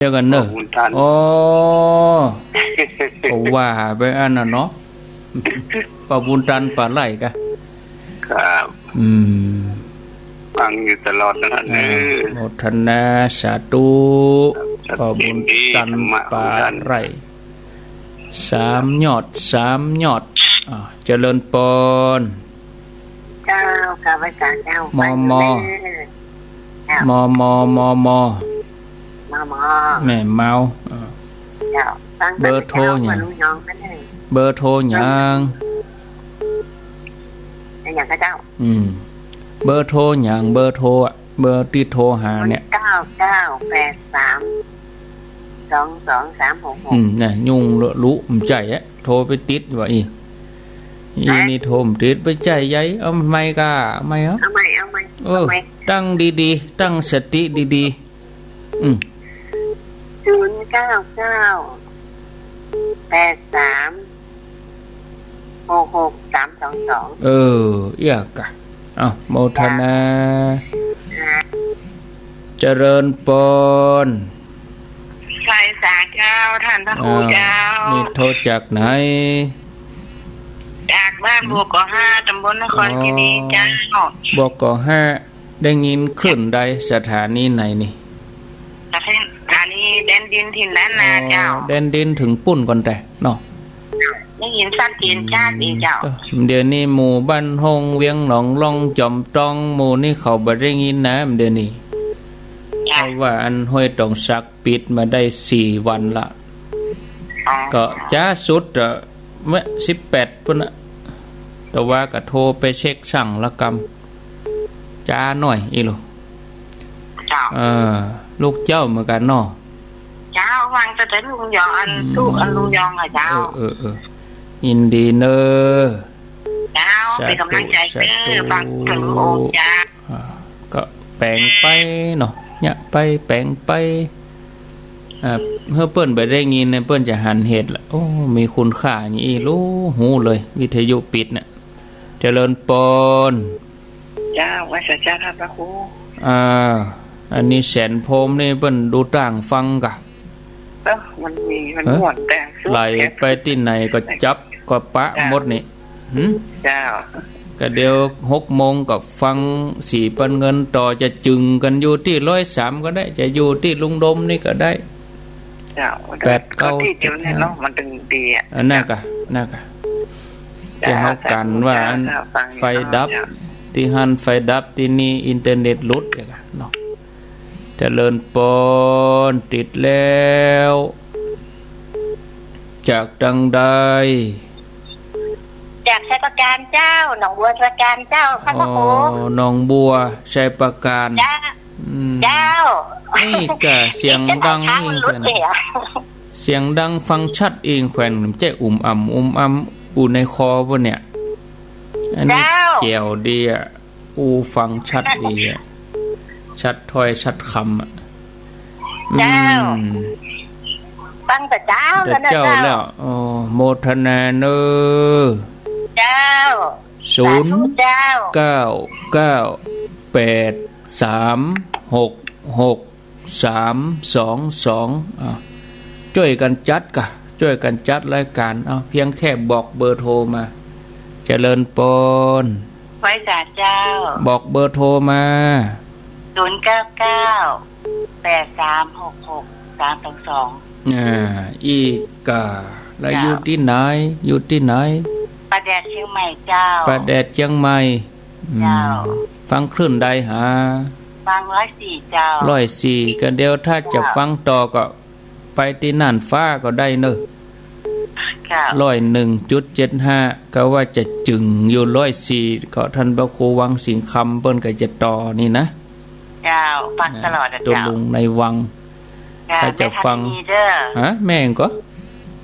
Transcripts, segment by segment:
ยวกันเนอะโอ้ว่าไปอันน่ะเนาะปะบุญตันปะไหลกะครับฟังอยู่ตลอดนะเนอโมทนาสาธุปะบุญตันปะไหล3 ยอดเจริญปนเจ้าข้าพเจ้าเจ้ามแม่เมาเจ้าเบอร์โทรอย่างเบอร์โทรอย่างอย่างก็เจ้าเบอร์โทรอย่างเบอร์โทรอ่ะเบอร์ที่โทรหาเนี่ย9983222366น่ะยุ่งรู้มใจอ่ะโทรไปติดว่าอีนี่โทรมติดไปใจใหญ่เอาไม่กะไม่เหรอเอาไม่ตั้งดีๆตั้งสติดีๆ0998366322อยากกะโมทนาเจริญปนใส่สาเจ้าท่านพระครูเจ้านี่โทรจากไหนจากบ้านบัวก่อ5ตำบลนครคีรีเจ้าบัวก่อ5ได้ยินคลื่นใดสถานีไหนนี่สถานีแดนดินถิ่นล้านนาเจ้าแดนดินถึงปุ่นก่อนแต่เนาะได้ยินสั้นจีนชาติเจ้าเดี๋ยวนี้หมู่บ้านฮงเวียงหนองล่องจอมตองหมู่นี่เขาบ่ได้ยินนะเดี๋ยวนี้เพราะว่าอันห้วยตองสักปิดมาได้4 วันละก็จ้าสุดเมื่อ18พุ่นน่ะแต่ว่าก็โทรไปเช็คสั่งละกรรมจ้าหน่อยอีหลูลูกเจ้าเหมือนกันเนาะเจ้าวังแต่ลุงยองอันลุงยองอ่ะเจ้ายินดีเนอเจ้าเป็นกำลังใจเด้อฟังถึงโอจ้าก็แปลงไปเนาะเนี่ยไปแปลงไปเมื่อเปิ้นไปได้ยินเนี่ยเปิ้นจะหันเหตุละโอ้มีคุณค่าอย่างนี้รู้หูเลยวิทยุปิดเนี่ยเจริญปนเจ้าวัชจ้าครับพระครูอันนี้แสนพรมนี่เปิ้นดูต่างฟังกะมันม่วนแต่ไหลไปที่ไหนก็จับก็ปะหมดนี่เจ้าก็เดี๋ยว6 โมงกับฟัง4 ปันเงินต่อจะจึงกันอยู่ที่103ก็ได้จะอยู่ที่ลุงดมนี่ก็ได้เจ้า8 9ที่เดียวเนี่ยเนาะมันตึงดีอ่ะน่ากะจะเฮากันว่าไฟดับที่หันไฟดับที่นี่อินเทอร์เน็ตหลุดอย่างเนาะเจริญปนติดแล้วจากดังใดจากชัยประการเจ้าหนองบัวชัยประการเจ้าพระครูหนองบัวชัยประการเจ้านี่กะเสียงดังเองแขวนเสียงดังฟังชัดเองแขวนเจ๊อ่ำอูในคอบ่เนี่ยอันนี้แจ๋วดีอ่ะฟังชัดดีอ่ะชัดถ้อยชัดคำอ่ะฟังแต่เจ้าแล้วโมทนาเนอเจ้า0998366322ช่วยกันจัดรายการเพียงแค่บอกเบอร์โทรมาเจริญปนไว้จ่าเจ้าบอกเบอร์โทรมา0998366322อีกาแล้วอยู่ที่ไหนประแดดเชียงใหม่เจ้าประแดดเชียงใหม่เจ้าฟังคลื่นใดหาฟัง104เจ้า104ก็เดี๋ยวถ้าจะฟังต่อก็ไปที่น่านฟ้าก็ได้เนอะ101.75ก็ว่าจะจึงอยู่104ก็ท่านพระครูวังสิงห์คำเปิ้นก็จะต่อนี่นะเจ้าฟังตลอดเจ้าตัวลุงในวังถ้าจะฟังแม่ก็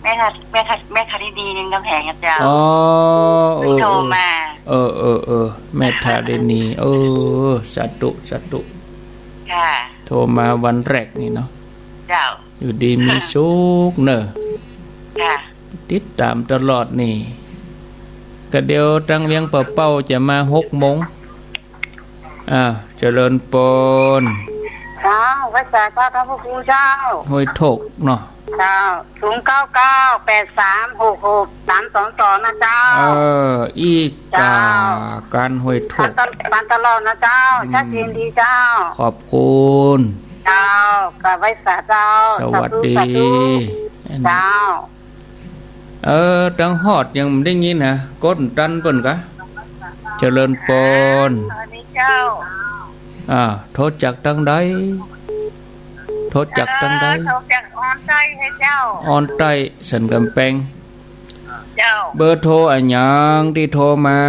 แม่ทันดีนึงกำแพงเจ้าโทรมาแม่ทันดีสาธุค่ะโทรมาวันแรกนี่เนาะเจ้าอยู่ดีมีสุขเนอะค่ะติดตามตลอดนี่ก็เดี๋ยวตั้งเวียงเป่าจะมา6 โมงเจริญปน ไว้จ่ายค่าท่านผู้เจ้าห้วยโถกเนาะเจ้า0998366322นะเจ้าอีกาการห้วยโถกปันตลอดนะเจ้าชัดเจนดีเจ้าขอบคุณเจ้ากับไว้สาเจ้าสวัสดีเจ้าดังฮอดยังได้ยินนะก้นตันเปิ้นกะเจริญปนเจ้าโทษจากตังใดโทษจากตังใดโทษจากออนใต้ให้เจ้าออนใต้สันกำแพงเจ้าเบอร์โทรอันยังที่โทรมา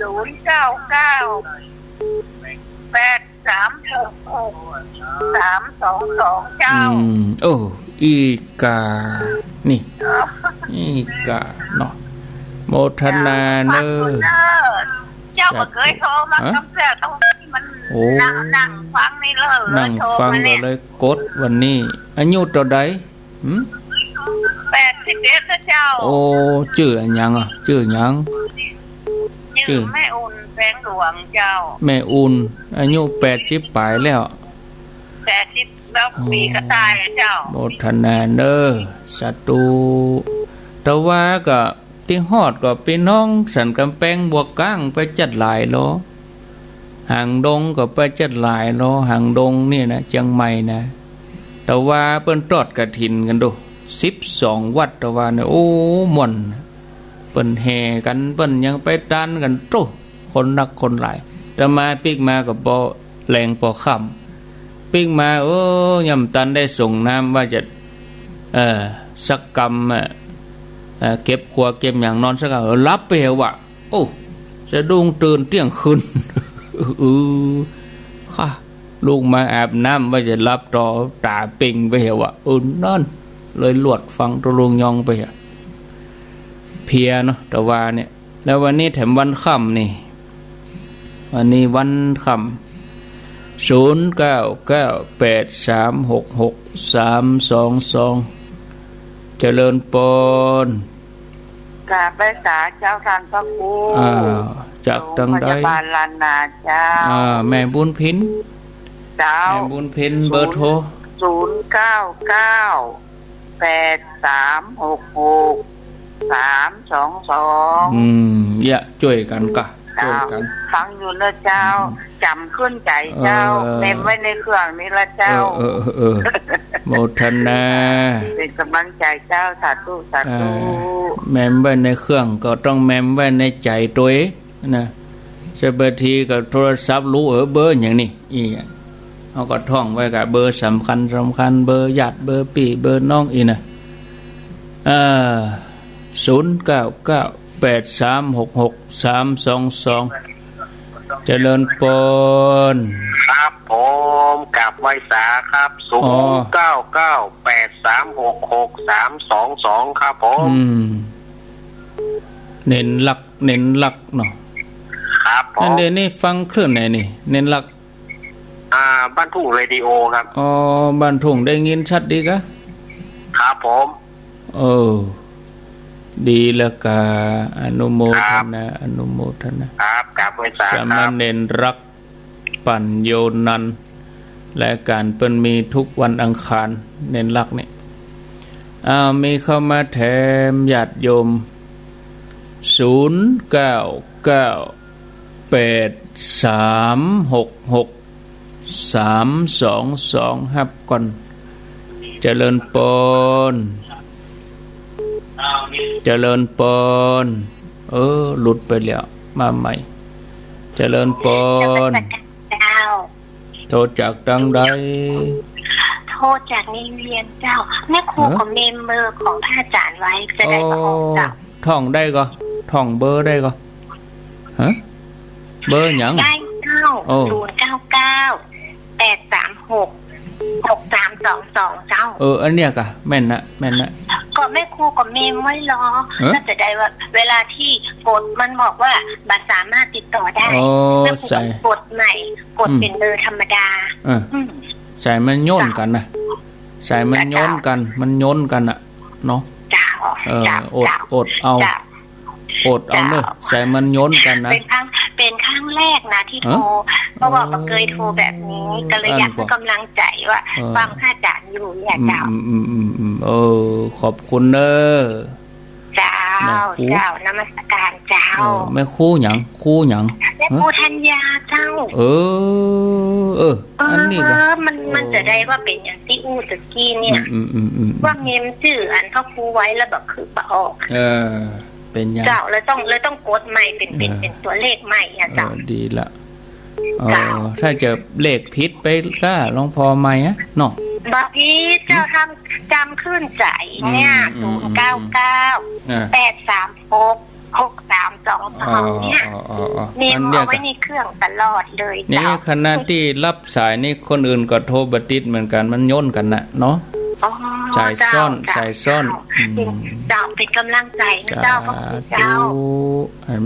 0998366322เจ้าโอ้อีกานี่อีกาเนาะโมทนาเนอเจ้าก็เคยโทรมาคำแท้ต้องมันนั่งฟังนี่เลยนั่งฟังเลยกดวันนี้อายุเท่าใด81นะเจ้าโอ้ชื่ออันยังชื่อหยังชื่อแม่อุ่นแสงหลวงเจ้าแม่อุ่นอายุ80ปลายแล้ว80แล้วปีก็ตายแล้วเจ้าโมทนาเนอสาธุแต่ว่าก็ที่ฮอดก็พี่น้องสันกำแพงบวกก้างไปจัดหลายโลหางดงก็ไปจัดหลายโลหางดงนี่นะเชียงใหม่นะแต่ว่าเปิ้นตอดกฐินกันดู12วัดแต่ว่าเนี่ยโอ้ม่วนเปิ้นแห่กันเปิ้นยังไปตานกันโตคนนักคนหลายแต่มาปิกมาก็บ่แรงบ่ค่ำปิกมาโอ้ยำตันได้ส่งน้ำว่าจะสักกรรมเก็บครัวเก็บอย่างนอนสักรับไปเหรอวะโอ้จะดุ้งตื่นเที่ยงคืนค่ะลูกมาอาบน้ำว่าจะรับต่อตาปิงไปเหรอวะนั่นเลยหลวดฟังตะลุงยองไปเหรอเพียเนาะแต่ว่าเนี่ยแล้ววันนี้แถมวันค่ำนี่วันนี้วันค่ำ0998366322เจริญปนกราบไปสาเจ้าท่านพระครูจากตังใดพยาบาลลานนาเจ้าแม่บุญพินเจ้าแม่บุญพินเบอร์โทร0998366322อย่าช่วยกันกะช่วยกันฟังอยู่นะเจ้าจำขึ้นใจเจ้าเต็มไว้ในเครื่องนี้ละเจ้าโมทนาเป็นกำลังใจเจ้าสาธุสาธุแมมไว้ในเครื่องก็ต้องแมมไว้ในใจตัวเองนะบางทีก็โทรศัพท์รู้เบอร์อย่างนี้เอาก็ท่องไว้กับเบอร์สำคัญเบอร์ญาติเบอร์พี่เบอร์น้องนะ0998366322เจริญปนครับผมกับไวสาครับ0998366322ครับผมเน้นหลักเนาะครับผมเดี๋ยวนี้ฟังคลื่นไหนนี่เน้นหลักบ้านทุ่งเรดิโอครับบ้านทุ่งได้ยินชัดดีกะครับผมดีแล้วกะอนุโมทนาครับกับไวสาครับสามเณรรักปัญโยนันท์และการเปิ้นมีทุกวันอังคารเน้นหลักนี่มีเข้ามาแถมญาติโยม0998366322ฮับก่อนเจริญปนหลุดไปแล้วมาใหม่เจริญปนโทรจากดังใดโทรจากนิเวียนเจ้าแม่ครูของเมมเบอร์ของพระอาจารย์ไว้จะได้มาห้องเจ้าท่องได้ก็ท่องเบอร์ได้ก็ฮะเบอร์หยังได้0908366322เจ้าอันเนี้ยกะแม่นนะก็แม่ครูกับเมมไว้รอน่าจะได้ว่าเวลาที่กดมันบอกว่าบัตรสามารถติดต่อได้แม่ครูกดใหม่กดเป็นเบอร์ธรรมดาใส่มันโยนกันนะใส่มันโยนกันอ่ะเนาะอดเอาเนอะใส่มันโยนกันนะเป็นครั้ง แรกนะที่โทรเพราะว่าเคยโทรแบบนี้ก็เลยอยากให้กำลังใจว่าฟังพระอาจารย์อยู่เนี่ยเจ้าขอบคุณเด้อเจ้านมัสการเจ้าแม่ครูหยังแม่ครูธัญญาเจ้าอันนี้ก็มันจะได้ว่าเป็นอย่างที่อู้ตะกี้เนี่ยว่าเมมชื่ออันเขาครูไว้แล้วแบบคือปะออกเป็นยังเจ้าเลยต้องกดใหม่เป็นตัวเลขใหม่อ่ะเจ้าดีละถ้าจะเลขผิดไปก็ลองพอใหม่อะเนาะบางทีเจ้าทำจำขึ้นใจเนี่ย099-836-6322เนี่ยเอาไว้ในเครื่องตลอดเลยนี่ขณะที่รับสายนี่คนอื่นก็โทรบัติดเหมือนกันมันย่นกันนะเนาะใส่ซ่อนเจ้าเป็นกำลังใจนะเจ้าพระคุณเจ้า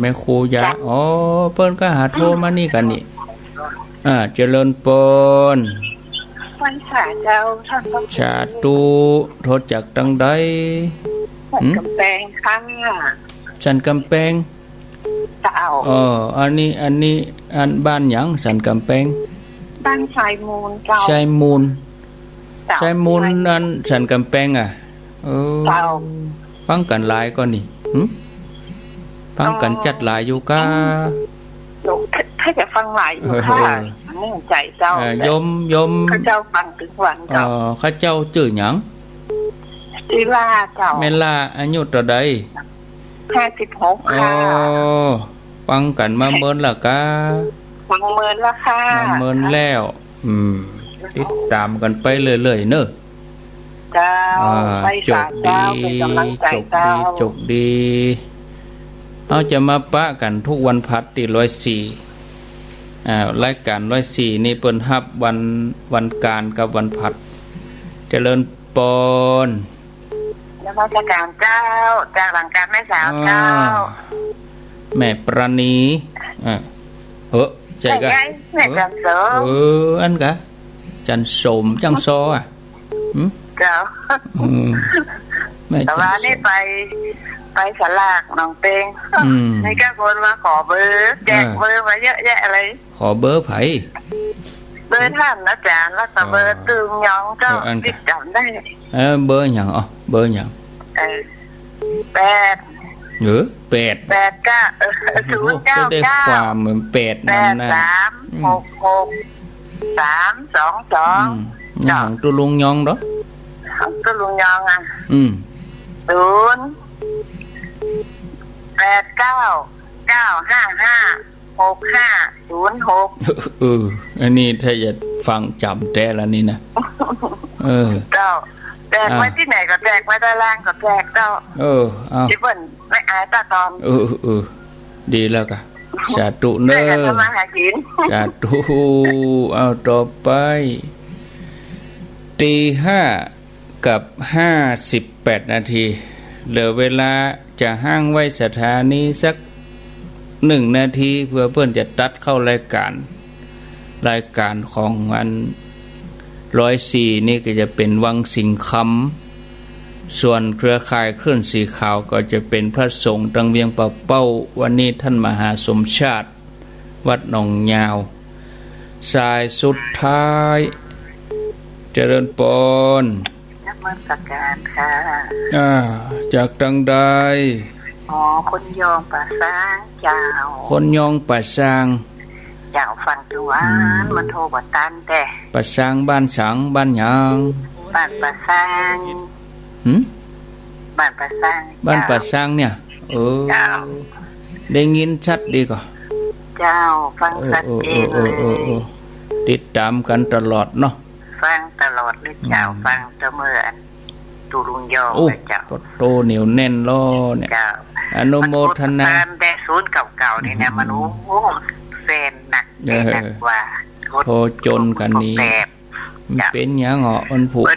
แม่ครูยาเปิ้นก็หาโทรมานี่กันนี่เจริญปนวันสาเจ้าท่านพระชาตุโทษจากตังใดกำแพงค่ะสันกำแพงเจ้าอันนี้บ้านหยังสันกำแพงบ้านชายมูลเจ้าชายมูลนั้นสันกำแพงเจ้าฟังกันหลายก็นี่ฟังกันจัดหลายอยู่ก้าถ้าจะฟังหลายอยู่ค่ะนิ่งใจเจ้ายมข้าเจ้าฟังถึงวันเจ้าข้าเจ้าชื่อหยังชื่อล่าเจ้าแม่ล่าอายุเท่าใด56ค่ะฟังกันมาเมินละกะฟังเมินละค่ะมาเมินแล้วติดตามกันไปเรื่อยๆเนอะเจ้าไปสาเจ้าเป็นกำลังใจเจ้าจบดีเอาจะมาปะกันทุกวันพัดที่104รายการ104นี่เปิ้นฮับวันการกับวันพัดเจริญปนนมัสการเจ้าจากหลังการแม่สาวเจ้าแม่ปราณีใจกะแม่จันโสอันกะจันสมจังซอเจ้าแต่ว่านี่ไปสลากหนองเตงนี่ก็คนมาขอเบอร์แจกเบอร์มาเยอะแยะอะไรขอเบอร์ไผเบอร์ท่านอาจารย์แล้วก็เบอร์ตึงยองเจ้าติดจำได้เบอร์หยังเบอร์หยัง8 099ได้ความเหมือน8นั่นนะ366-322ของตุลุงยองเนาะของตุลุงยองอ่ะ089-955-6506อันนี้ถ้าจะฟังจำแต่ละนี่นะเจ้าแจกไว้ที่ไหนก็แจกไว้ด้านล่างก็แจกเจ้าเอาที่เพิ่นไม่อายตาตอมดีแล้วกะสาธุเนอะสาธุเอาต่อไป05:58 นาทีเหลือเวลาจะห้างไว้สถานีสัก1 นาทีเพื่อเพื่อนจะตัดเข้ารายการของวัน104นี่ก็จะเป็นวังสิงคำส่วนเครือข่ายเคลื่อนสีขาวก็จะเป็นพระสงฆ์ตังเวียงป่าเป้าวันนี้ท่านมหาสมชาติวัดหนองยาวสายสุดท้ายเจริญปนนักมันประการค่ะจากตังใดคนยองป่าซางเจ้าคนยองป่าซางเจ้าฟังตัวมันโทรบ่ตันแต่ป่าซางบ้านสังบ้านหยังบ้านป่าซางบ้านป่าซางบ้านป่าซางเนี่ยได้ยินชัดดีก่อเจ้าฟังชัดเจนเลยติดตามกันตลอดเนาะฟังตลอดเลยเจ้าฟังเสมอตุลุงยองเจ้าโตเหนียวแน่นล้อเนี่ยอนุโมทนาแต่ศูนย์เก่าๆนี่นะมันแฟนหนักกว่าโทรจนกันนี้เป็นหยังมันผูกโทร